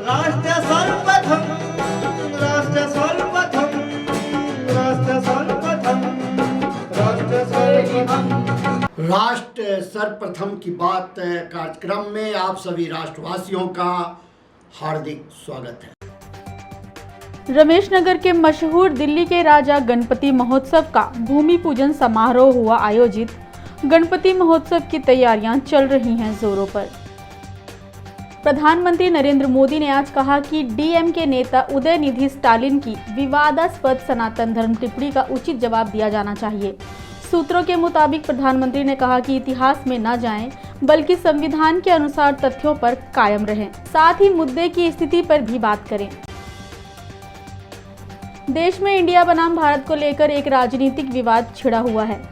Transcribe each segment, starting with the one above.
राष्ट्र सर्वप्रथम, राष्ट्र सर्वप्रथम, राष्ट्र सर्वप्रथम, राष्ट्र सर्वप्रथम। राष्ट्र सर्वप्रथम की बात कार्यक्रम में आप सभी राष्ट्रवासियों का हार्दिक स्वागत है। रमेश नगर के मशहूर दिल्ली के राजा गणपति महोत्सव का भूमि पूजन समारोह हुआ आयोजित। गणपति महोत्सव की तैयारियां चल रही हैं जोरों पर। प्रधानमंत्री नरेंद्र मोदी ने आज कहा कि डीएमके नेता उदयनिधि स्टालिन की विवादास्पद सनातन धर्म टिप्पणी का उचित जवाब दिया जाना चाहिए। सूत्रों के मुताबिक प्रधानमंत्री ने कहा कि इतिहास में न जाएं, बल्कि संविधान के अनुसार तथ्यों पर कायम रहें, साथ ही मुद्दे की स्थिति पर भी बात करें। देश में इंडिया बनाम भारत को लेकर एक राजनीतिक विवाद छिड़ा हुआ है।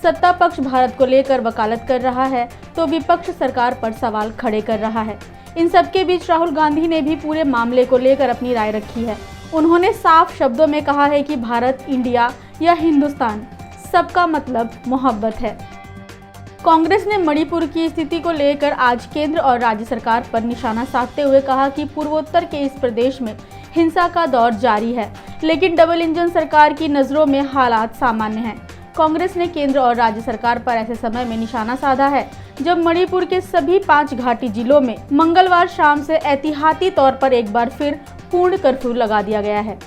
सत्ता पक्ष भारत को लेकर वकालत कर रहा है तो विपक्ष सरकार पर सवाल खड़े कर रहा है। इन सबके बीच राहुल गांधी ने भी पूरे मामले को लेकर अपनी राय रखी है। उन्होंने साफ शब्दों में कहा है कि भारत, इंडिया या हिंदुस्तान, सबका मतलब मोहब्बत है। कांग्रेस ने मणिपुर की स्थिति को लेकर आज केंद्र और राज्य सरकार पर निशाना साधते हुए कहा कि पूर्वोत्तर के इस प्रदेश में हिंसा का दौर जारी है, लेकिन डबल इंजन सरकार की नज़रों में हालात सामान्य हैं। कांग्रेस ने केंद्र और राज्य सरकार पर ऐसे समय में निशाना साधा है जब मणिपुर के सभी 5 घाटी जिलों में मंगलवार शाम से एहतियाती तौर पर एक बार फिर पूर्ण कर्फ्यू लगा दिया गया है।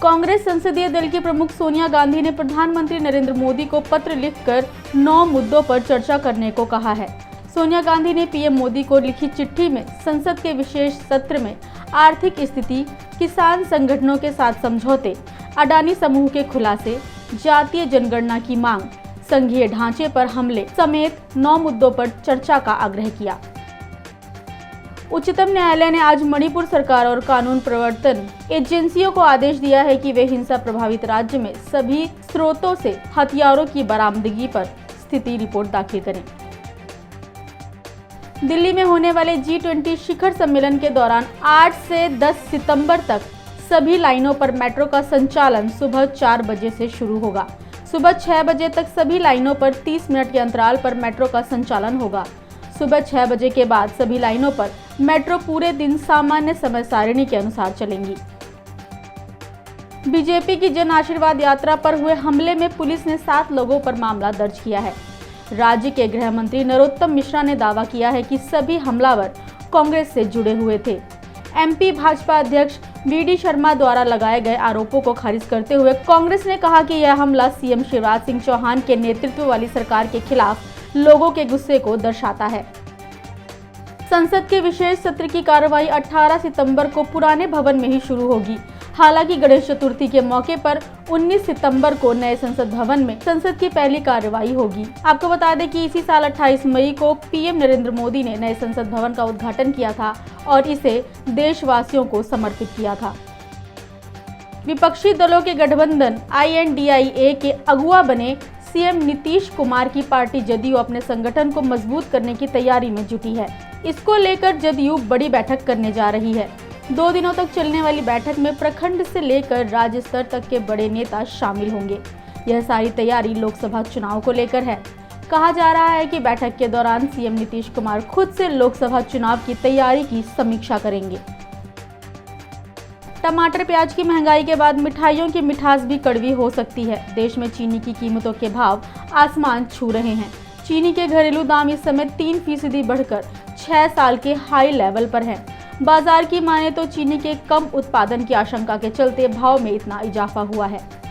कांग्रेस संसदीय दल की प्रमुख सोनिया गांधी ने प्रधानमंत्री नरेंद्र मोदी को पत्र लिखकर 9 मुद्दों पर चर्चा करने को कहा है। सोनिया गांधी ने पीएम मोदी को लिखी चिट्ठी में संसद के विशेष सत्र में आर्थिक स्थिति, किसान संगठनों के साथ समझौते, अडानी समूह के खुलासे, जातीय जनगणना की मांग, संघीय ढांचे पर हमले समेत 9 मुद्दों पर चर्चा का आग्रह किया। उच्चतम न्यायालय ने आज मणिपुर सरकार और कानून प्रवर्तन एजेंसियों को आदेश दिया है कि वे हिंसा प्रभावित राज्य में सभी स्रोतों से हथियारों की बरामदगी पर स्थिति रिपोर्ट दाखिल करें। दिल्ली में होने वाले G20 शिखर सम्मेलन के दौरान 8 से 10 सितंबर तक सभी लाइनों पर मेट्रो का संचालन सुबह 4 बजे से शुरू होगा। सुबह 6 बजे तक सभी लाइनों पर 30 मिनट के अंतराल पर मेट्रो का संचालन होगा। सुबह 6 बजे के बाद सभी लाइनों पर मेट्रो पूरे दिन सामान्य समय सारिणी के अनुसार चलेंगी। बीजेपी की जन आशीर्वाद यात्रा पर हुए हमले में पुलिस ने 7 लोगों पर मामला दर्ज किया है। राज्य के गृह मंत्री नरोत्तम मिश्रा ने दावा किया है कि सभी हमलावर कांग्रेस से जुड़े हुए थे। एमपी भाजपा अध्यक्ष वीडी शर्मा द्वारा लगाए गए आरोपों को खारिज करते हुए कांग्रेस ने कहा कि यह हमला सीएम शिवराज सिंह चौहान के नेतृत्व वाली सरकार के खिलाफ लोगों के गुस्से को दर्शाता है। संसद के विशेष सत्र की कार्रवाई 18 सितंबर को पुराने भवन में ही शुरू होगी। हालांकि गणेश चतुर्थी के मौके पर 19 सितंबर को नए संसद भवन में संसद की पहली कार्रवाई होगी। आपको बता दें कि इसी साल 28 मई को पीएम नरेंद्र मोदी ने नए संसद भवन का उद्घाटन किया था और इसे देशवासियों को समर्पित किया था। विपक्षी दलों के गठबंधन INDIA के अगुवा बने सीएम नीतीश कुमार की पार्टी जदयू अपने संगठन को मजबूत करने की तैयारी में जुटी है। इसको लेकर जदयू बड़ी बैठक करने जा रही है। 2 दिनों तक चलने वाली बैठक में प्रखंड से लेकर राज्य स्तर तक के बड़े नेता शामिल होंगे। यह सारी तैयारी लोकसभा चुनाव को लेकर है। कहा जा रहा है कि बैठक के दौरान सीएम नीतीश कुमार खुद से लोकसभा चुनाव की तैयारी की समीक्षा करेंगे। टमाटर प्याज की महंगाई के बाद मिठाइयों की मिठास भी कड़वी हो सकती है। देश में चीनी की कीमतों के भाव आसमान छू रहे हैं। चीनी के घरेलू दाम इस समय 3% बढ़कर 6 साल के हाई लेवल पर है। बाजार की माने तो चीनी के कम उत्पादन की आशंका के चलते भाव में इतना इजाफा हुआ है।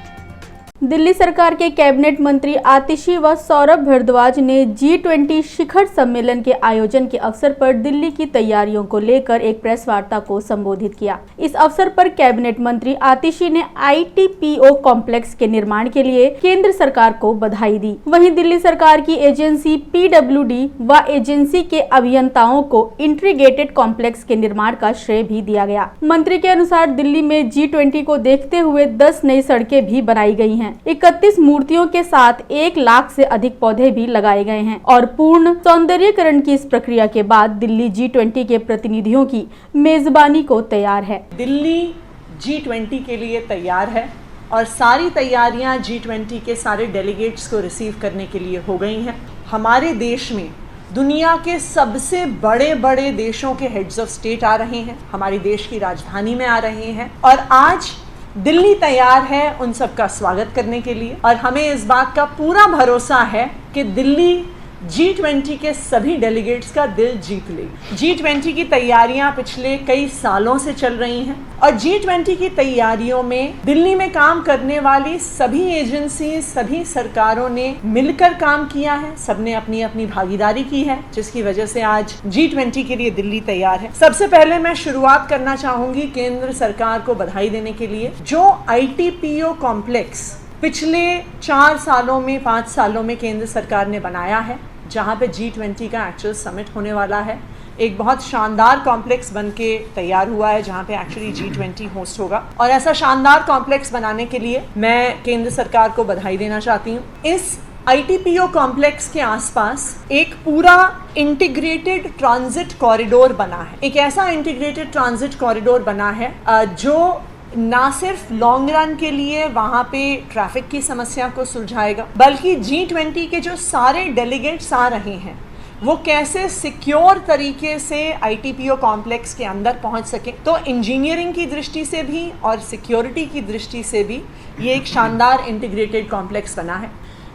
दिल्ली सरकार के कैबिनेट मंत्री आतिशी व सौरभ भारद्वाज ने G20 शिखर सम्मेलन के आयोजन के अवसर पर दिल्ली की तैयारियों को लेकर एक प्रेस वार्ता को संबोधित किया। इस अवसर पर कैबिनेट मंत्री आतिशी ने ITPO कॉम्प्लेक्स के निर्माण के लिए केंद्र सरकार को बधाई दी। वहीं दिल्ली सरकार की एजेंसी PWD व एजेंसी के अभियंताओं को इंटीग्रेटेड कॉम्प्लेक्स के निर्माण का श्रेय भी दिया गया। मंत्री के अनुसार दिल्ली में G20 को देखते हुए 10 नई सड़कें भी बनाई गई हैं। 31 मूर्तियों के साथ 1 लाख से अधिक पौधे भी लगाए गए हैं और पूर्ण सौंदर्यीकरण की इस प्रक्रिया के बाद दिल्ली G20 के प्रतिनिधियों की मेजबानी को तैयार है। दिल्ली G20 के लिए तैयार है और सारी तैयारियां G20 के सारे डेलीगेट्स को रिसीव करने के लिए हो गई हैं। हमारे देश में दुनिया के सबसे बड़े बड़े देशों के हेड्स ऑफ स्टेट आ रहे हैं, हमारी देश की राजधानी में आ रहे हैं और आज दिल्ली तैयार है उन सबका स्वागत करने के लिए। और हमें इस बात का पूरा भरोसा है कि दिल्ली G20 के सभी डेलीगेट्स का दिल जीत लेगी। G20 की तैयारियां पिछले कई सालों से चल रही हैं और G20 की तैयारियों में दिल्ली में काम करने वाली सभी एजेंसी, सभी सरकारों ने मिलकर काम किया है, सबने अपनी अपनी भागीदारी की है, जिसकी वजह से आज G20 के लिए दिल्ली तैयार है। सबसे पहले मैं शुरुआत करना चाहूंगी केंद्र सरकार को बधाई देने के लिए, जो ITPO कॉम्प्लेक्स पिछले 4 सालों में 5 सालों में केंद्र सरकार ने बनाया है, जहां पे G20 का एक्चुअल समिट होने वाला है। एक बहुत शानदार कॉम्प्लेक्स बनके तैयार हुआ है जहां पे एक्चुअली G20 होस्ट होगा और ऐसा शानदार कॉम्प्लेक्स बनाने के लिए मैं केंद्र सरकार को बधाई देना चाहती हूँ। इस ITPO कॉम्प्लेक्स के आसपास एक पूरा इंटीग्रेटेड ट्रांजिट कॉरिडोर बना है। एक ऐसा इंटीग्रेटेड ट्रांजिट कॉरिडोर बना है जो ना सिर्फ लॉन्ग रन के लिए वहाँ पे ट्रैफिक की समस्या को सुलझाएगा, बल्कि G20 के जो सारे डेलीगेट्स आ रहे हैं वो कैसे सिक्योर तरीके से ITPO कॉम्प्लेक्स के अंदर पहुँच सके। तो इंजीनियरिंग की दृष्टि से भी और सिक्योरिटी की दृष्टि से भी ये एक शानदार इंटीग्रेटेड कॉम्प्लेक्स बना है।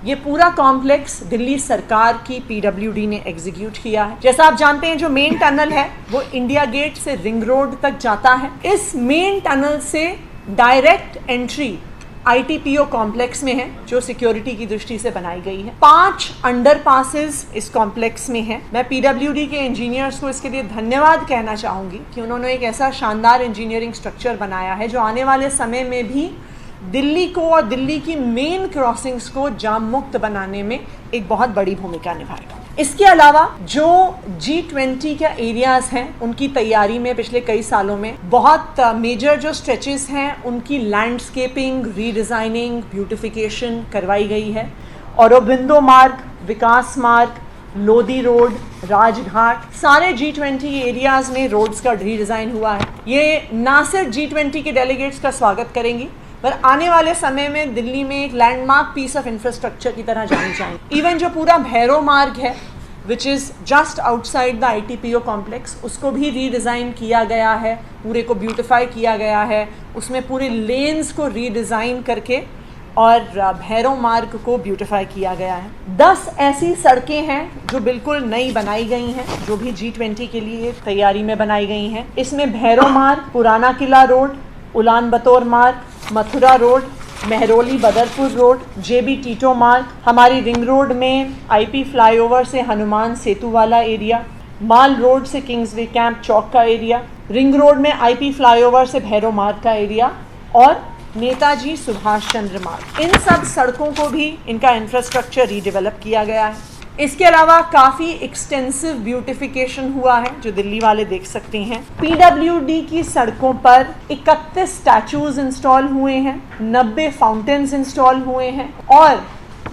ये पूरा कॉम्प्लेक्स दिल्ली सरकार की PWD ने एग्जीक्यूट किया है। जैसा आप जानते हैं, जो मेन टनल है वो इंडिया गेट से रिंग रोड तक जाता है। इस मेन टनल से डायरेक्ट एंट्री ITPO कॉम्प्लेक्स में है, जो सिक्योरिटी की दृष्टि से बनाई गई है। 5 अंडरपासेस इस कॉम्प्लेक्स में है। मैं PWD के इंजीनियर्स को इसके लिए धन्यवाद कहना चाहूंगी कि उन्होंने एक ऐसा शानदार इंजीनियरिंग स्ट्रक्चर बनाया है जो आने वाले समय में भी दिल्ली को और दिल्ली की मेन क्रॉसिंग्स को जाम मुक्त बनाने में एक बहुत बड़ी भूमिका निभाएगा। इसके अलावा जो G20 का एरियाज हैं उनकी तैयारी में पिछले कई सालों में बहुत मेजर जो स्ट्रेचेस हैं उनकी लैंडस्केपिंग, रीडिज़ाइनिंग, ब्यूटिफिकेशन करवाई गई है। औरोबिंदो मार्ग, विकास मार्ग, लोधी रोड, राजघाट, सारे G20 एरियाज में रोड्स का रीडिज़ाइन हुआ है। ये ना सिर्फ G20 के डेलीगेट्स का स्वागत करेंगी पर आने वाले समय में दिल्ली में एक लैंडमार्क पीस ऑफ इंफ्रास्ट्रक्चर की तरह जानी चाहिए। इवन जो पूरा भैरव मार्ग है which is just outside the ITPO complex, उसको भी रीडिज़ाइन किया गया है, पूरे को ब्यूटिफाई किया गया है, उसमें पूरे लेन्स को रीडिज़ाइन करके और भैरव मार्ग को ब्यूटिफाई किया गया है। 10 ऐसी सड़कें हैं जो बिल्कुल नई बनाई गई हैं, जो भी G20 के लिए तैयारी में बनाई गई हैं। इसमें भैरव मार्ग, पुराना किला रोड, उलान बतौर मार्ग, Mathura road, Mehrauli Badarpur road, JB टीटो मार्ग, हमारी रिंग रोड में IP फ्लाईओवर से हनुमान सेतु वाला एरिया, माल रोड से किंग्सवे कैंप चौक का एरिया, रिंग रोड में IP फ्लाईओवर से भैरव मार्ग का एरिया और नेताजी सुभाष चंद्र मार्ग। इन सब सड़कों को भी इनका इंफ्रास्ट्रक्चर रीडेवलप किया गया है। इसके अलावा काफ़ी एक्सटेंसिव ब्यूटिफिकेशन हुआ है जो दिल्ली वाले देख सकते हैं। PWD की सड़कों पर 31 स्टैचूज इंस्टॉल हुए हैं, 90 फाउंटेन्स इंस्टॉल हुए हैं और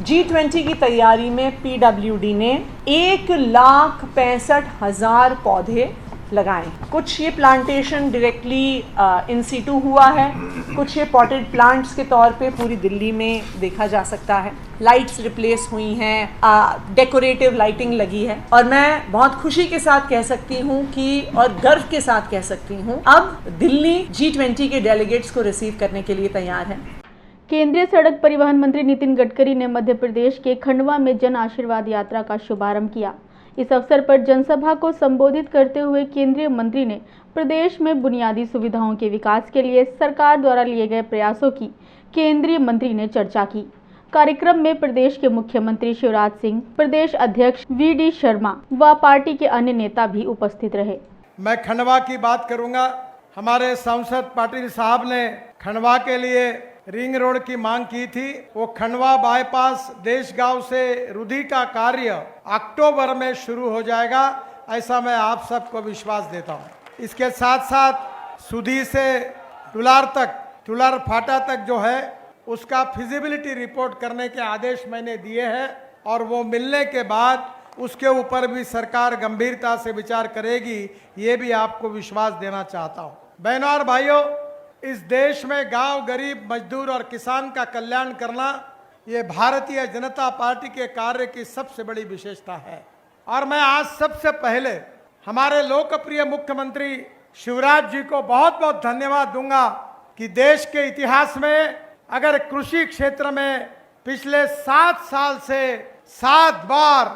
G20 की तैयारी में PWD ने 1,65,000 पौधे लगाए। कुछ ये प्लांटेशन डायरेक्टली इन सीटू हुआ है, कुछ ये पॉटेड प्लांट्स के तौर पे पूरी दिल्ली में देखा जा सकता है। लाइट्स रिप्लेस हुई हैं, डेकोरेटिव लाइटिंग लगी है और मैं बहुत खुशी के साथ कह सकती हूँ कि और गर्व के साथ कह सकती हूँ अब दिल्ली G20 के डेलीगेट्स को रिसीव करने के लिए तैयार है। केंद्रीय सड़क परिवहन मंत्री नितिन गडकरी ने मध्य प्रदेश के खंडवा में जन आशीर्वाद यात्रा का शुभारंभ किया। इस अवसर पर जनसभा को संबोधित करते हुए केंद्रीय मंत्री ने प्रदेश में बुनियादी सुविधाओं के विकास के लिए सरकार द्वारा लिए गए प्रयासों की केंद्रीय मंत्री ने चर्चा की। कार्यक्रम में प्रदेश के मुख्यमंत्री शिवराज सिंह, प्रदेश अध्यक्ष VD शर्मा व पार्टी के अन्य नेता भी उपस्थित रहे। मैं खंडवा की बात करूंगा। हमारे सांसद पाटिल साहब ने खंडवा के लिए रिंग रोड की मांग की थी। वो खंडवा बाईपास देशगांव से रुधि का कार्य अक्टूबर में शुरू हो जाएगा, ऐसा मैं आप सबको विश्वास देता हूँ। इसके साथ साथ सुधी से तुलार तक, तुलार फाटा तक जो है उसका फिजिबिलिटी रिपोर्ट करने के आदेश मैंने दिए हैं और वो मिलने के बाद उसके ऊपर भी सरकार गंभीरता से विचार करेगी, ये भी आपको विश्वास देना चाहता हूँ। बहनों और भाइयों, इस देश में गांव, गरीब, मजदूर और किसान का कल्याण करना ये भारतीय जनता पार्टी के कार्य की सबसे बड़ी विशेषता है। और मैं आज सबसे पहले हमारे लोकप्रिय मुख्यमंत्री शिवराज जी को बहुत बहुत धन्यवाद दूंगा कि देश के इतिहास में अगर कृषि क्षेत्र में पिछले 7 साल से 7 बार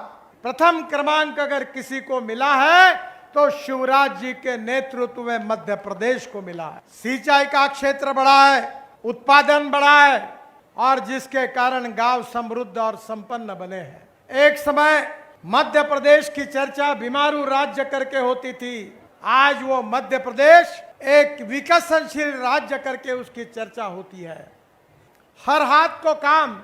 प्रथम क्रमांक अगर किसी को मिला है तो शिवराज जी के नेतृत्व में मध्य प्रदेश को मिला है। सिंचाई का क्षेत्र बढ़ा है, उत्पादन बढ़ा है और जिसके कारण गांव समृद्ध और संपन्न बने हैं। एक समय मध्य प्रदेश की चर्चा बीमारू राज्य करके होती थी, आज वो मध्य प्रदेश एक विकसनशील राज्य करके उसकी चर्चा होती है। हर हाथ को काम,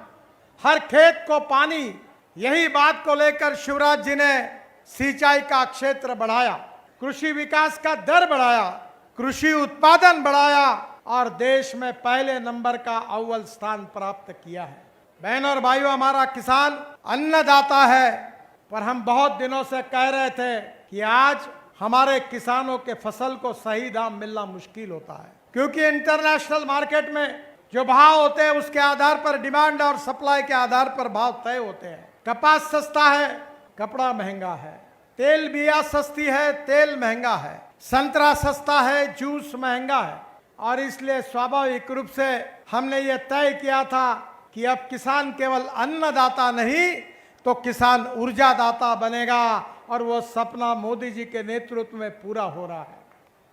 हर खेत को पानी, यही बात को लेकर शिवराज जी ने सिंचाई का क्षेत्र बढ़ाया, कृषि विकास का दर बढ़ाया, कृषि उत्पादन बढ़ाया और देश में पहले नंबर का अव्वल स्थान प्राप्त किया है। बहनों और भाइयों, हमारा किसान अन्नदाता है, पर हम बहुत दिनों से कह रहे थे कि आज हमारे किसानों के फसल को सही दाम मिलना मुश्किल होता है, क्योंकि इंटरनेशनल मार्केट में जो भाव होते हैं उसके आधार पर डिमांड और सप्लाई के आधार पर भाव तय होते हैं। कपास सस्ता है, कपड़ा महंगा है, तेल बिया सस्ती है, तेल महंगा है, संतरा सस्ता है, जूस महंगा है और इसलिए स्वाभाविक रूप से हमने ये तय किया था कि अब किसान केवल अन्नदाता नहीं तो किसान ऊर्जादाता बनेगा और वो सपना मोदी जी के नेतृत्व में पूरा हो रहा है।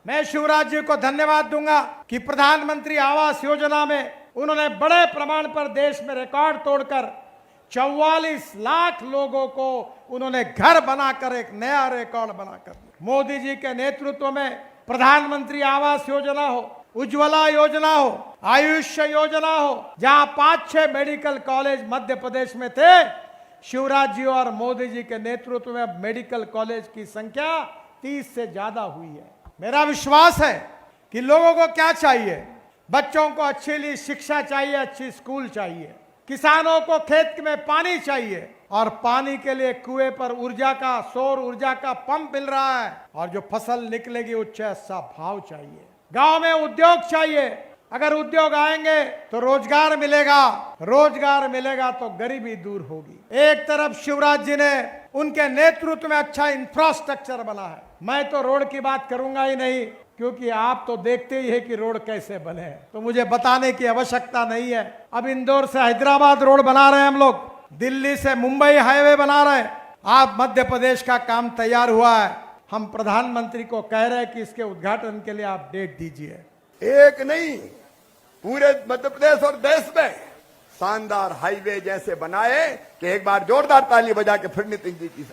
मैं शिवराज जी को धन्यवाद दूंगा कि प्रधानमंत्री आवास योजना में उन्होंने बड़े प्रमाण पर देश में रिकॉर्ड तोड़कर 44 लाख लोगों को उन्होंने घर बनाकर एक नया रिकॉर्ड बनाकर, मोदी जी के नेतृत्व में प्रधानमंत्री आवास योजना हो, उज्ज्वला योजना हो, आयुष्य योजना हो, जहां 5-6 मेडिकल कॉलेज मध्य प्रदेश में थे, शिवराज जी और मोदी जी के नेतृत्व में मेडिकल कॉलेज की संख्या 30 से ज्यादा हुई है। मेरा विश्वास है कि लोगों को क्या चाहिए, बच्चों को अच्छी शिक्षा चाहिए, अच्छी स्कूल चाहिए, किसानों को खेत में पानी चाहिए और पानी के लिए कुएं पर ऊर्जा का, सौर ऊर्जा का पंप मिल रहा है और जो फसल निकलेगी उच्च अच्छा भाव चाहिए। गांव में उद्योग चाहिए, अगर उद्योग आएंगे तो रोजगार मिलेगा, रोजगार मिलेगा तो गरीबी दूर होगी। एक तरफ शिवराज जी ने उनके नेतृत्व में अच्छा इंफ्रास्ट्रक्चर बना है। मैं तो रोड की बात करूंगा ही नहीं, क्योंकि आप तो देखते ही है कि रोड कैसे बने हैं, तो मुझे बताने की आवश्यकता नहीं है। अब इंदौर से हैदराबाद रोड बना रहे हैं हम लोग, दिल्ली से मुंबई हाईवे बना रहे हैं। आप मध्य प्रदेश का काम तैयार हुआ है, हम प्रधानमंत्री को कह रहे हैं कि इसके उद्घाटन के लिए आप डेट दीजिए। एक नहीं, पूरे मध्य प्रदेश और देश में शानदार हाईवे जैसे बनाए कि एक बार जोरदार ताली बजा के फिर नितिन जी की।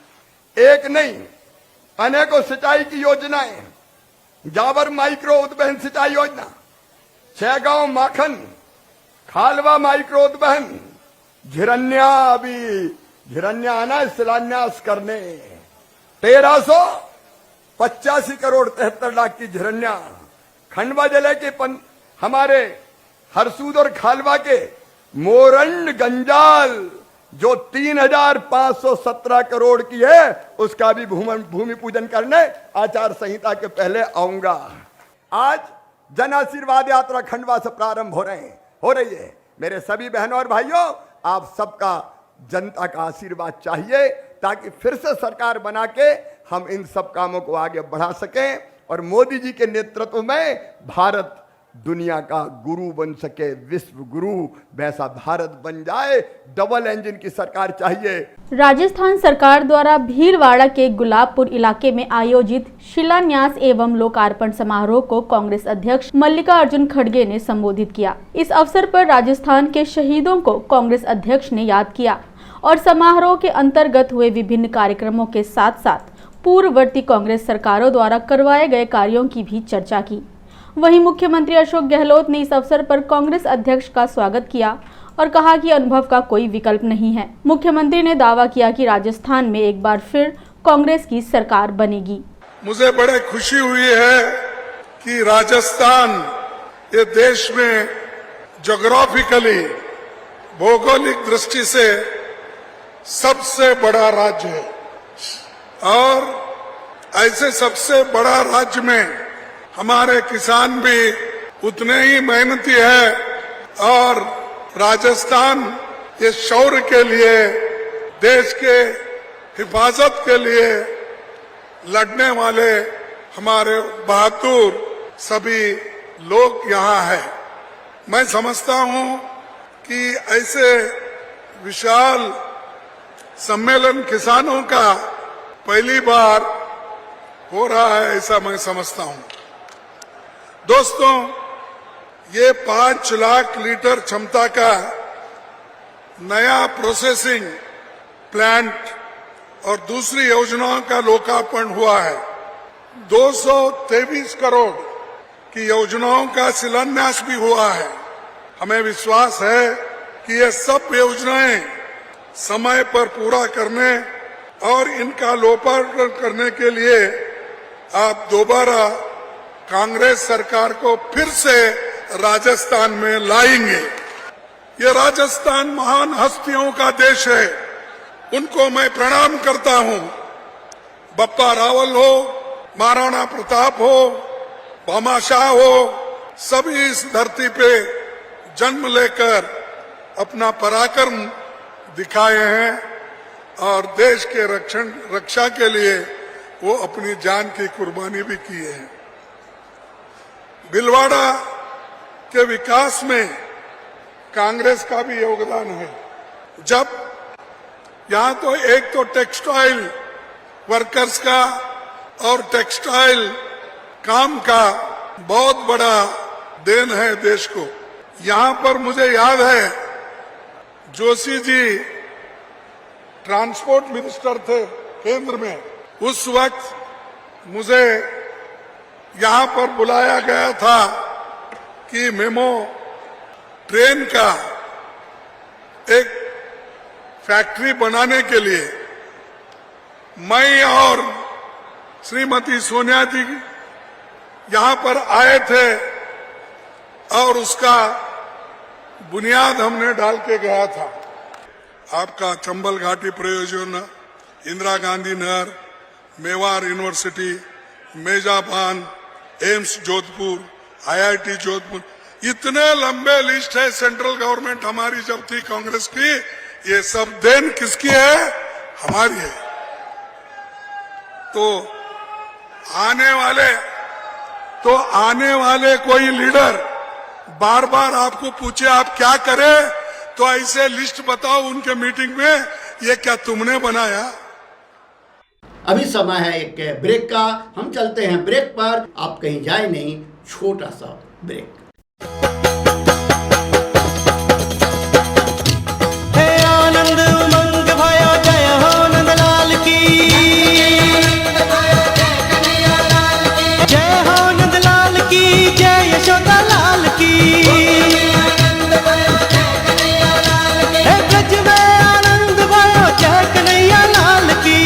एक नहीं, अनेकों सिंचाई की योजनाएं, जावर माइक्रो उद्वहन सिंचाई योजना, 6 गांव माखन, खालवा माइक्रो उद्वहन, झिरन्या आना शिलान्यास करने, 1385 करोड़ 73 लाख की झिरन्या, खंडवा जिले के हमारे हरसूद और खालवा के मोरंड गंजाल जो 3517 करोड़ की है, उसका भी भूमि पूजन करने आचार संहिता के पहले आऊंगा। आज जन आशीर्वाद यात्रा खंडवा से प्रारंभ हो रही है। मेरे सभी बहनों और भाइयों, आप सबका जनता का आशीर्वाद चाहिए ताकि फिर से सरकार बना के हम इन सब कामों को आगे बढ़ा सकें और मोदी जी के नेतृत्व में भारत दुनिया का गुरु बन सके, विश्व गुरु वैसा भारत बन जाए। डबल इंजन की सरकार चाहिए। राजस्थान सरकार द्वारा भीलवाड़ा के गुलाबपुर इलाके में आयोजित शिलान्यास एवं लोकार्पण समारोह को कांग्रेस अध्यक्ष मल्लिकार्जुन खड़गे ने संबोधित किया। इस अवसर पर राजस्थान के शहीदों को कांग्रेस अध्यक्ष ने याद किया और समारोह के अंतर्गत हुए विभिन्न कार्यक्रमों के साथ साथ पूर्ववर्ती कांग्रेस सरकारों द्वारा करवाए गए कार्यों की भी चर्चा की। वहीं मुख्यमंत्री अशोक गहलोत ने इस अवसर पर कांग्रेस अध्यक्ष का स्वागत किया और कहा कि अनुभव का कोई विकल्प नहीं है। मुख्यमंत्री ने दावा किया कि राजस्थान में एक बार फिर कांग्रेस की सरकार बनेगी। मुझे बड़े खुशी हुई है कि राजस्थान ये देश में ज्योग्राफिकली, भौगोलिक दृष्टि से सबसे बड़ा राज्य है और ऐसे सबसे बड़ा राज्य में हमारे किसान भी उतने ही मेहनती है और राजस्थान ये शौर्य के लिए देश के हिफाजत के लिए लड़ने वाले हमारे बहादुर सभी लोग यहाँ हैं। मैं समझता हूँ कि ऐसे विशाल सम्मेलन किसानों का पहली बार हो रहा है, ऐसा मैं समझता हूँ। दोस्तों, ये 5 लाख लीटर क्षमता का नया प्रोसेसिंग प्लांट और दूसरी योजनाओं का लोकार्पण हुआ है। 223 करोड़ की योजनाओं का शिलान्यास भी हुआ है। हमें विश्वास है कि ये सब योजनाएं समय पर पूरा करने और इनका लोकार्पण करने के लिए आप दोबारा कांग्रेस सरकार को फिर से राजस्थान में लाएंगे। ये राजस्थान महान हस्तियों का देश है, उनको मैं प्रणाम करता हूँ। बप्पा रावल हो, महाराणा प्रताप हो, भामाशाह हो, सभी इस धरती पे जन्म लेकर अपना पराक्रम दिखाए हैं और देश के रक्षा के लिए वो अपनी जान की कुर्बानी भी की है। भीलवाड़ा के विकास में कांग्रेस का भी योगदान है। जब यहाँ तो एक तो टेक्सटाइल वर्कर्स का और टेक्सटाइल काम का बहुत बड़ा देन है देश को। यहाँ पर मुझे याद है जोशी जी ट्रांसपोर्ट मिनिस्टर थे केंद्र में, उस वक्त मुझे यहाँ पर बुलाया गया था कि मेमो ट्रेन का एक फैक्ट्री बनाने के लिए मैं और श्रीमती सोनिया जी यहाँ पर आए थे और उसका बुनियाद हमने डाल के गया था। आपका चंबल घाटी परियोजना, इंदिरा गांधी नहर, मेवाड़ यूनिवर्सिटी, मेजाबान, एम्स जोधपुर, IIT जोधपुर, इतने लंबे लिस्ट है सेंट्रल गवर्नमेंट हमारी जब थी कांग्रेस की। ये सब देन किसकी है? हमारी है। तो आने वाले कोई लीडर बार बार आपको पूछे आप क्या करें, तो ऐसे लिस्ट बताओ उनके मीटिंग में, ये क्या तुमने बनाया? अभी समय है एक ब्रेक का। हम चलते हैं ब्रेक पर, आप कहीं जाए नहीं, छोटा सा ब्रेक। आनंद उमंग भयो जय हो नंदलाल की, जय हो नंदलाल की, जय यशोदा लाल की। गज में आनंद भयो जय कन्हैया लाल की।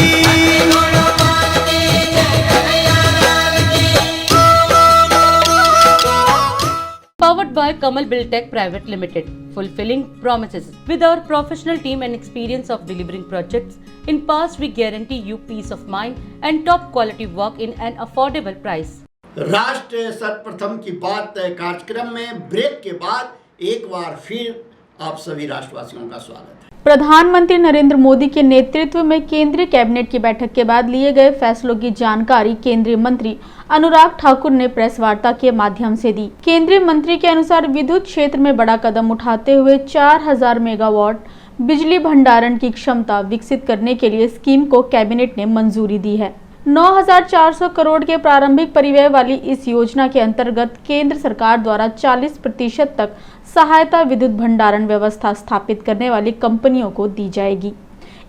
Powered by Kamal Buildtech Private Limited, fulfilling promises. With our professional team and experience of delivering projects, in past we guarantee you peace of mind and top quality work in an affordable price. राष्ट्र सर्वप्रथम की बात कार्यक्रम में break के बाद एक बार फिर आप सभी राष्ट्रवासियों का स्वागत है। प्रधानमंत्री नरेंद्र मोदी के नेतृत्व में केंद्रीय कैबिनेट की बैठक के बाद लिए गए फैसलों की जानकारी केंद्रीय मंत्री अनुराग ठाकुर ने प्रेस वार्ता के माध्यम से दी। केंद्रीय मंत्री के अनुसार विद्युत क्षेत्र में बड़ा कदम उठाते हुए 4000 मेगावाट बिजली भंडारण की क्षमता विकसित करने के लिए स्कीम को कैबिनेट ने मंजूरी दी है। 9400 करोड़ के प्रारंभिक परिव्यय वाली इस योजना के अंतर्गत केंद्र सरकार द्वारा 40% तक सहायता विद्युत भंडारण व्यवस्था स्थापित करने वाली कंपनियों को दी जाएगी।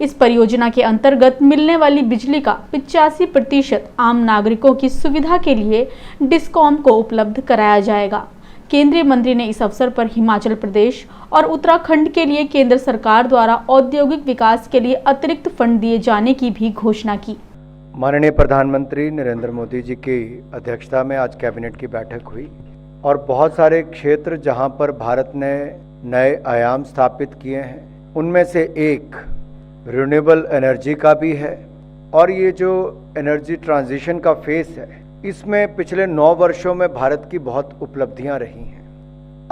इस परियोजना के अंतर्गत मिलने वाली बिजली का 85% आम नागरिकों की सुविधा के लिए डिस्कॉम को उपलब्ध कराया जाएगा। केंद्रीय मंत्री ने इस अवसर पर हिमाचल प्रदेश और उत्तराखंड के लिए केंद्र सरकार द्वारा औद्योगिक विकास के लिए अतिरिक्त फंड दिए जाने की भी घोषणा की। माननीय प्रधानमंत्री नरेंद्र मोदी जी की अध्यक्षता में आज कैबिनेट की बैठक हुई और बहुत सारे क्षेत्र जहां पर भारत ने नए आयाम स्थापित किए हैं, उनमें से एक रिन्यूएबल एनर्जी का भी है। और ये जो एनर्जी ट्रांजिशन का फेस है, इसमें पिछले 9 वर्षों में भारत की बहुत उपलब्धियां रही हैं।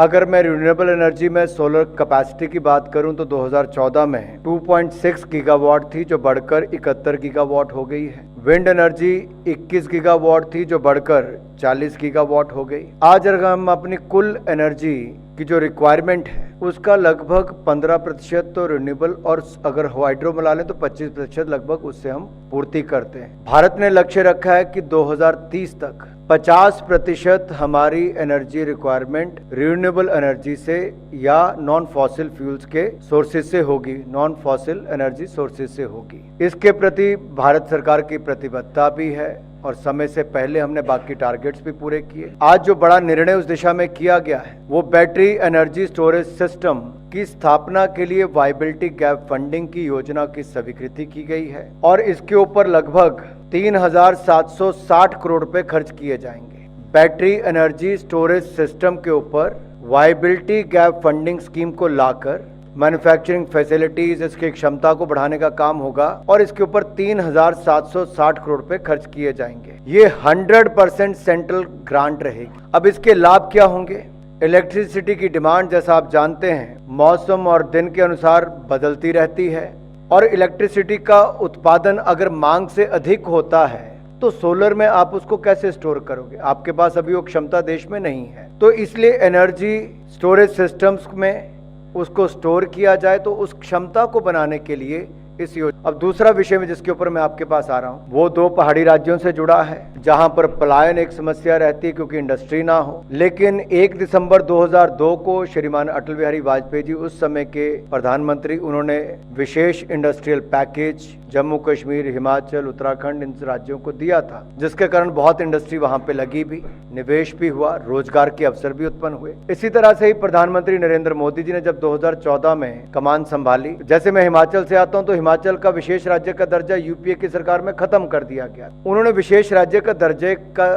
अगर मैं रिन्यूएबल एनर्जी में सोलर कैपेसिटी की बात करूं तो 2014 में 2.6 गीगावाट थी जो बढ़कर 71 गीगावाट हो गई है। विंड एनर्जी 21 गीगावाट थी जो बढ़कर 40 गीगावाट हो गई। आज अगर हम अपनी कुल एनर्जी की जो रिक्वायरमेंट है उसका लगभग 15% तो रिन्यूएबल और अगर हाइड्रो मिला लें तो 25% लगभग उससे हम पूर्ति करते हैं। भारत ने लक्ष्य रखा है कि 2030 तक 50% हमारी एनर्जी रिक्वायरमेंट रिन्यूएबल एनर्जी से या नॉन फॉसिल फ्यूल्स के सोर्सेज से होगी, नॉन फॉसिल एनर्जी सोर्सेज से होगी। इसके प्रति भारत सरकार की प्रतिबद्धता भी है और समय से पहले हमने बाकी टारगेट्स भी पूरे किए। आज जो बड़ा निर्णय उस दिशा में किया गया है वो बैटरी एनर्जी स्टोरेज सिस्टम की स्थापना के लिए वायबिलिटी गैप फंडिंग की योजना की स्वीकृति की गई है और इसके ऊपर लगभग 3,760 करोड़ रुपए खर्च किए जाएंगे। बैटरी एनर्जी स्टोरेज सिस्टम के ऊपर वायबिलिटी गैप फंडिंग स्कीम को लाकर मैन्युफैक्चरिंग फैसिलिटीज, इसकी क्षमता को बढ़ाने का काम होगा और इसके ऊपर 3,760 करोड़ रुपए खर्च किए जाएंगे। ये 100% सेंट्रल ग्रांट रहेगी। अब इसके लाभ क्या होंगे? इलेक्ट्रिसिटी की डिमांड जैसा आप जानते हैं मौसम और दिन के अनुसार बदलती रहती है और इलेक्ट्रिसिटी का उत्पादन अगर मांग से अधिक होता है तो सोलर में आप उसको कैसे स्टोर करोगे? आपके पास अभी वो क्षमता देश में नहीं है। तो इसलिए एनर्जी स्टोरेज सिस्टम्स में उसको स्टोर किया जाए तो उस क्षमता को बनाने के लिए इस योजना। अब दूसरा विषय में जिसके ऊपर मैं आपके पास आ रहा हूं वो 2 पहाड़ी राज्यों से जुड़ा है जहां पर पलायन एक समस्या रहती है क्योंकि इंडस्ट्री ना हो। लेकिन 1 दिसंबर 2002 को श्रीमान अटल बिहारी वाजपेयी जी उस समय के प्रधानमंत्री, उन्होंने विशेष इंडस्ट्रियल पैकेज जम्मू कश्मीर, हिमाचल, उत्तराखंड इन राज्यों को दिया था जिसके कारण बहुत इंडस्ट्री वहां पे लगी भी, निवेश भी हुआ, रोजगार के अवसर भी उत्पन्न हुए। इसी तरह से ही प्रधानमंत्री नरेंद्र मोदी जी ने जब 2014 में कमान संभाली, जैसे मैं हिमाचल से आता हूं तो हिमाचल का विशेष राज्य का दर्जा यूपीए की सरकार में खत्म कर दिया गया। उन्होंने विशेष राज्य का दर्जे का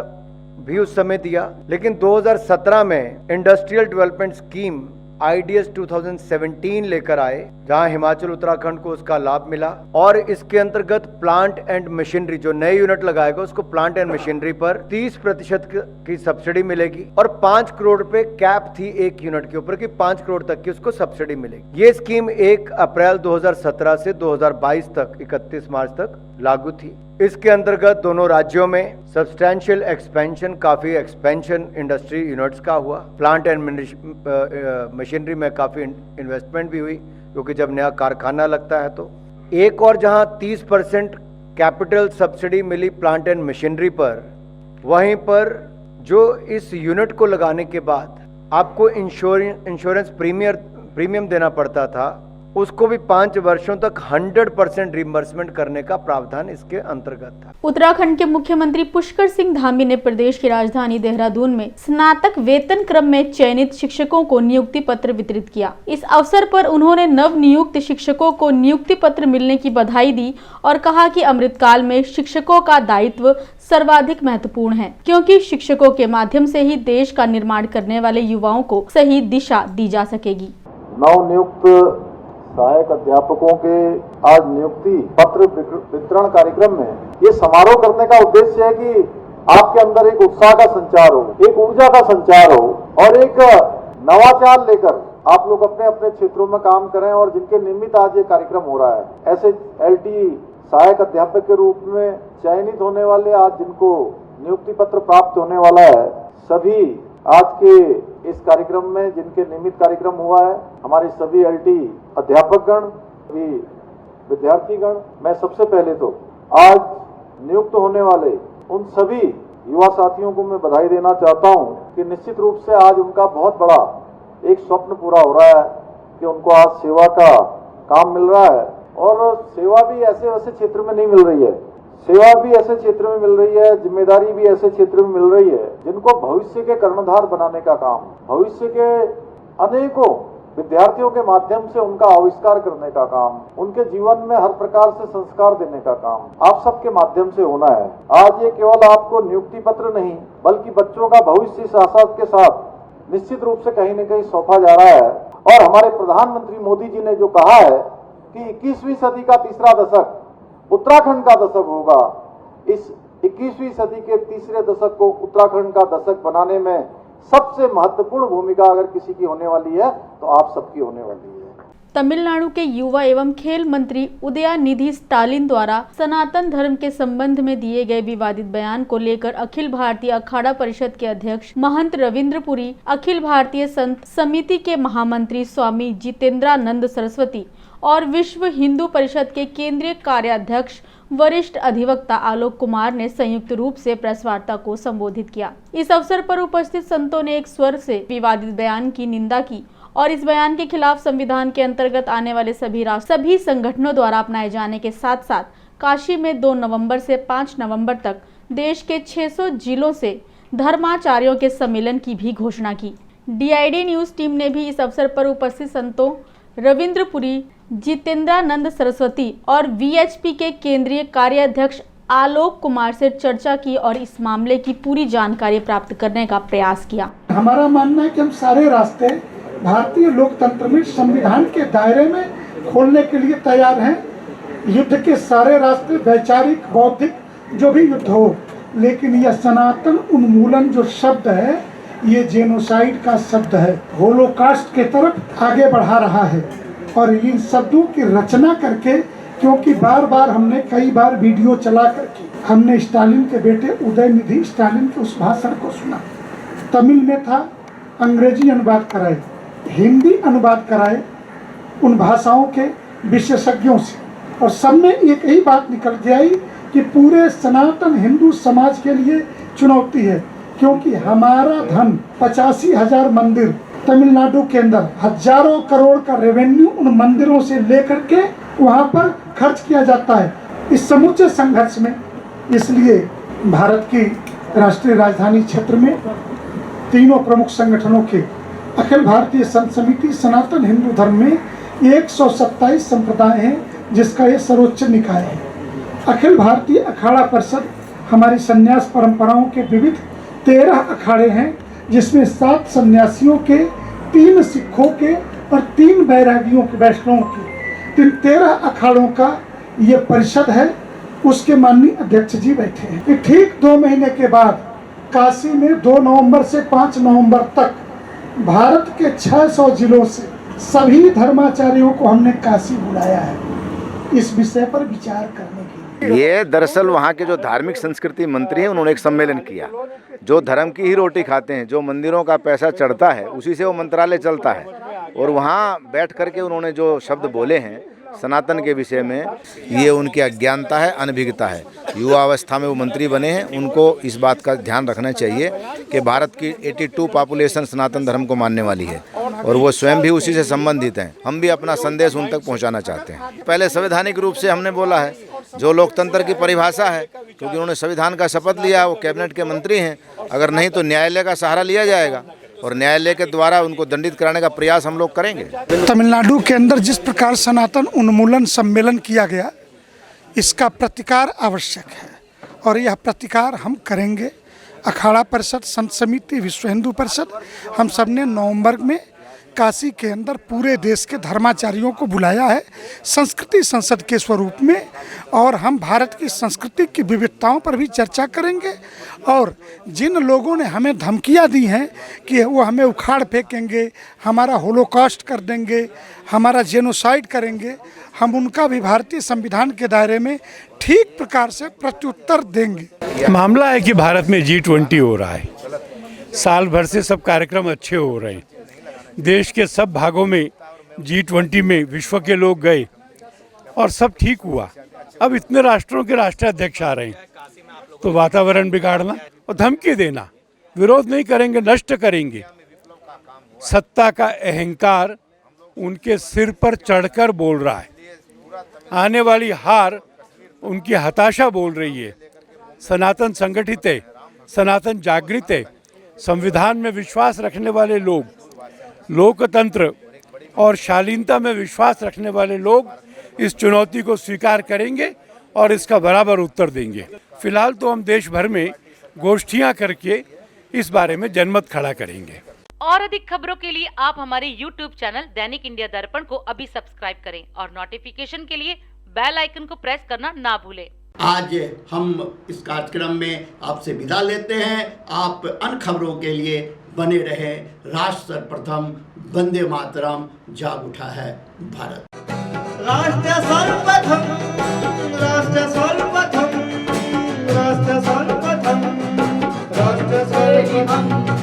भी उस समय दिया, लेकिन 2017 में इंडस्ट्रियल डेवलपमेंट स्कीम IDS 2017 लेकर आए जहां हिमाचल उत्तराखंड को उसका लाभ मिला और इसके अंतर्गत प्लांट एंड मशीनरी, जो नए यूनिट लगाएगा उसको प्लांट एंड मशीनरी पर 30% की सब्सिडी मिलेगी और 5 करोड़ रुपए कैप थी एक यूनिट के ऊपर कि 5 करोड़ तक की उसको सब्सिडी मिलेगी। ये स्कीम 1 अप्रैल 2017 से 2022 तक 31 मार्च तक लागू थी। इसके अंतर्गत दोनों राज्यों में सब्सटैंशियल एक्सपेंशन, काफी एक्सपेंशन इंडस्ट्री यूनिट्स का हुआ। प्लांट एंड मशीनरी में काफी इन्वेस्टमेंट भी हुई क्योंकि जब नया कारखाना लगता है तो। एक और जहां 30% कैपिटल सब्सिडी मिली प्लांट एंड मशीनरी पर, वहीं पर जो इस यूनिट को लगाने के बाद आपको इंश्योरेंस प्रीमियम देना पड़ता था, उसको भी 5 वर्षों तक 100% रिइंबर्समेंट करने का प्रावधान इसके अंतर्गत था। उत्तराखंड के मुख्यमंत्री पुष्कर सिंह धामी ने प्रदेश की राजधानी देहरादून में स्नातक वेतन क्रम में चयनित शिक्षकों को नियुक्ति पत्र वितरित किया। इस अवसर पर उन्होंने नव नियुक्त शिक्षकों को नियुक्ति पत्र मिलने की बधाई दी और कहा कि अमृतकाल में शिक्षकों का दायित्व सर्वाधिक महत्वपूर्ण है क्योंकि शिक्षकों के माध्यम से ही देश का निर्माण करने वाले युवाओं को सही दिशा दी जा सकेगी। नव नियुक्त सहायक अध्यापकों के आज नियुक्ति पत्र वितरण कार्यक्रम में ये समारोह करने का उद्देश्य है कि आपके अंदर एक उत्साह का संचार हो, एक ऊर्जा का संचार हो और एक नवाचार लेकर आप लोग अपने अपने क्षेत्रों में काम करें और जिनके निमित्त आज ये कार्यक्रम हो रहा है। ऐसे LT सहायक अध्यापक के रूप में चयनित होने वाले आज जिनको नियुक्ति पत्र प्राप्त होने वाला है, सभी आज के इस कार्यक्रम में जिनके निमित्त कार्यक्रम हुआ है, हमारे सभी LT अध्यापकगण, सभी विद्यार्थीगण, मैं सबसे पहले तो आज नियुक्त होने वाले उन सभी युवा साथियों को मैं बधाई देना चाहता हूं कि निश्चित रूप से आज उनका बहुत बड़ा एक स्वप्न पूरा हो रहा है कि उनको आज सेवा का काम मिल रहा है और सेवा भी ऐसे वैसे क्षेत्र में नहीं मिल रही है, सेवा भी ऐसे क्षेत्र में मिल रही है, जिम्मेदारी भी ऐसे क्षेत्र में मिल रही है जिनको भविष्य के कर्णधार बनाने का काम, भविष्य के अनेकों विद्यार्थियों के माध्यम से उनका आविष्कार करने का काम, उनके जीवन में हर प्रकार से संस्कार देने का काम आप सबके माध्यम से होना है। आज ये केवल आपको नियुक्ति पत्र नहीं बल्कि बच्चों का भविष्य साथ के साथ निश्चित रूप से कहीं न कहीं सौंपा जा रहा है और हमारे प्रधानमंत्री मोदी जी ने जो कहा है कि 21वीं सदी का तीसरा दशक उत्तराखंड का दशक होगा, इस 21वीं सदी के तीसरे दशक को उत्तराखंड का दशक बनाने में सबसे महत्वपूर्ण भूमिका अगर किसी की होने वाली है तो आप सबकी होने वाली है। तमिलनाडु के युवा एवं खेल मंत्री उदयनिधि स्टालिन द्वारा सनातन धर्म के संबंध में दिए गए विवादित बयान को लेकर अखिल भारतीय अखाड़ा परिषद के अध्यक्ष महंत रविंद्र पुरी, अखिल भारतीय संत समिति के महामंत्री स्वामी जितेंद्रानंद सरस्वती और विश्व हिंदू परिषद के केंद्रीय कार्याध्यक्ष वरिष्ठ अधिवक्ता आलोक कुमार ने संयुक्त रूप से प्रेस वार्ता को संबोधित किया। इस अवसर पर उपस्थित संतों ने एक स्वर से विवादित बयान की निंदा की और इस बयान के खिलाफ संविधान के अंतर्गत आने वाले सभी संगठनों द्वारा अपनाए जाने के साथ साथ काशी में 2 नवंबर से 5 नवंबर तक देश के 600 जिलों से धर्माचार्यों के सम्मेलन की भी घोषणा की। DID न्यूज टीम ने भी इस अवसर पर उपस्थित संतों रविंद्र पुरी, जितेंद्रानंद सरस्वती और VHP के केंद्रीय कार्याध्यक्ष आलोक कुमार से चर्चा की और इस मामले की पूरी जानकारी प्राप्त करने का प्रयास किया। हमारा मानना है कि हम सारे रास्ते भारतीय लोकतंत्र में संविधान के दायरे में खोलने के लिए तैयार हैं। युद्ध के सारे रास्ते, वैचारिक, बौद्धिक, जो भी युद्ध हो, लेकिन यह सनातन उन्मूलन जो शब्द है ये जेनोसाइड का शब्द है, होलोकास्ट के तरफ आगे बढ़ा रहा है। और इन शब्दों की रचना करके, क्योंकि बार बार हमने कई बार वीडियो चला करके हमने स्टालिन के बेटे उदयनिधि स्टालिन के उस भाषण को सुना। तमिल में था, अंग्रेजी अनुवाद कराए, हिंदी अनुवाद कराए उन भाषाओं के विशेषज्ञों से, और सब में एक ही बात निकल के आई कि पूरे सनातन हिंदू समाज के लिए चुनौती है, क्योंकि हमारा धन 85,000 मंदिर तमिलनाडु के अंदर, हजारों करोड़ का रेवेन्यू उन मंदिरों से लेकर के वहाँ पर खर्च किया जाता है इस समूचे संघर्ष में। इसलिए भारत की राष्ट्रीय राजधानी क्षेत्र में तीनों प्रमुख संगठनों के अखिल भारतीय संत समिति सनातन हिंदू धर्म में 127 संप्रदाय हैं, जिसका ये सर्वोच्च निकाय है। अखिल भारतीय अखाड़ा परिषद हमारी संन्यास परंपराओं के विविध 13 अखाड़े हैं, जिसमें 7 सन्यासियों के, 3 सिखों के और 3 बैरागियों के, वैष्णवों के, 13 अखाड़ों का ये परिषद है। उसके माननीय अध्यक्ष जी बैठे हैं कि ठीक 2 महीने के बाद काशी में 2 नवंबर से 5 नवंबर तक भारत के 600 जिलों से सभी धर्माचार्यों को हमने काशी बुलाया है इस विषय पर विचार करने के लिए। ये दरअसल वहाँ के जो धार्मिक संस्कृति मंत्री हैं, उन्होंने एक सम्मेलन किया। जो धर्म की ही रोटी खाते हैं, जो मंदिरों का पैसा चढ़ता है, उसी से वो मंत्रालय चलता है। और वहाँ बैठ करके उन्होंने जो शब्द बोले हैं सनातन के विषय में, ये उनकी अज्ञानता है, अनभिज्ञता है। युवा अवस्था में वो मंत्री बने हैं, उनको इस बात का ध्यान रखना चाहिए कि भारत की 82 पॉपुलेशन सनातन धर्म को मानने वाली है और वो स्वयं भी उसी से संबंधित हैं। हम भी अपना संदेश उन तक पहुंचाना चाहते हैं। पहले संवैधानिक रूप से हमने बोला है, जो लोकतंत्र की परिभाषा है, क्योंकि उन्होंने संविधान का शपथ लिया, वो कैबिनेट के मंत्री हैं। अगर नहीं तो न्यायालय का सहारा लिया जाएगा और न्यायालय के द्वारा उनको दंडित कराने का प्रयास हम लोग करेंगे। तमिलनाडु के अंदर जिस प्रकार सनातन उन्मूलन सम्मेलन किया गया, इसका प्रतिकार आवश्यक है और यह प्रतिकार हम करेंगे। अखाड़ा परिषद, संत समिति, विश्व हिंदू परिषद, हम सब ने नवंबर में काशी के अंदर पूरे देश के धर्माचार्यों को बुलाया है संस्कृति संसद के स्वरूप में, और हम भारत की संस्कृति की विविधताओं पर भी चर्चा करेंगे। और जिन लोगों ने हमें धमकियां दी हैं कि वो हमें उखाड़ फेंकेंगे, हमारा होलोकॉस्ट कर देंगे, हमारा जेनोसाइड करेंगे, हम उनका भी भारतीय संविधान के दायरे में ठीक प्रकार से प्रत्युत्तर देंगे। मामला है कि भारत में G20 हो रहा है, साल भर से सब कार्यक्रम अच्छे हो रहे हैं। देश के सब भागों में G20 में विश्व के लोग गए और सब ठीक हुआ। अब इतने राष्ट्रों के राष्ट्राध्यक्ष आ रहे हैं, तो वातावरण बिगाड़ना और धमकी देना, विरोध नहीं करेंगे, नष्ट करेंगे। सत्ता का अहंकार उनके सिर पर चढ़कर बोल रहा है। आने वाली हार उनकी हताशा बोल रही है। सनातन संगठित है, सनातन जागृत है, संविधान में विश्वास रखने वाले लोग, लोकतंत्र और शालीनता में विश्वास रखने वाले लोग इस चुनौती को स्वीकार करेंगे और इसका बराबर उत्तर देंगे। फिलहाल तो हम देश भर में गोष्ठियां करके इस बारे में जनमत खड़ा करेंगे। और अधिक खबरों के लिए आप हमारे YouTube चैनल दैनिक इंडिया दर्पण को अभी सब्सक्राइब करें और नोटिफिकेशन के लिए बेल आइकन को प्रेस करना ना भूलें। आज हम इस कार्यक्रम में आपसे विदा लेते हैं। आप अन्य खबरों के लिए बने रहे। राष्ट्र सर्वप्रथम, वंदे मातरम, जाग उठा है भारत। राष्ट्र सर्वप्रथम, राष्ट्र सर्वप्रथम, राष्ट्र सर्वप्रथम, राष्ट्र सर्वप्रथम।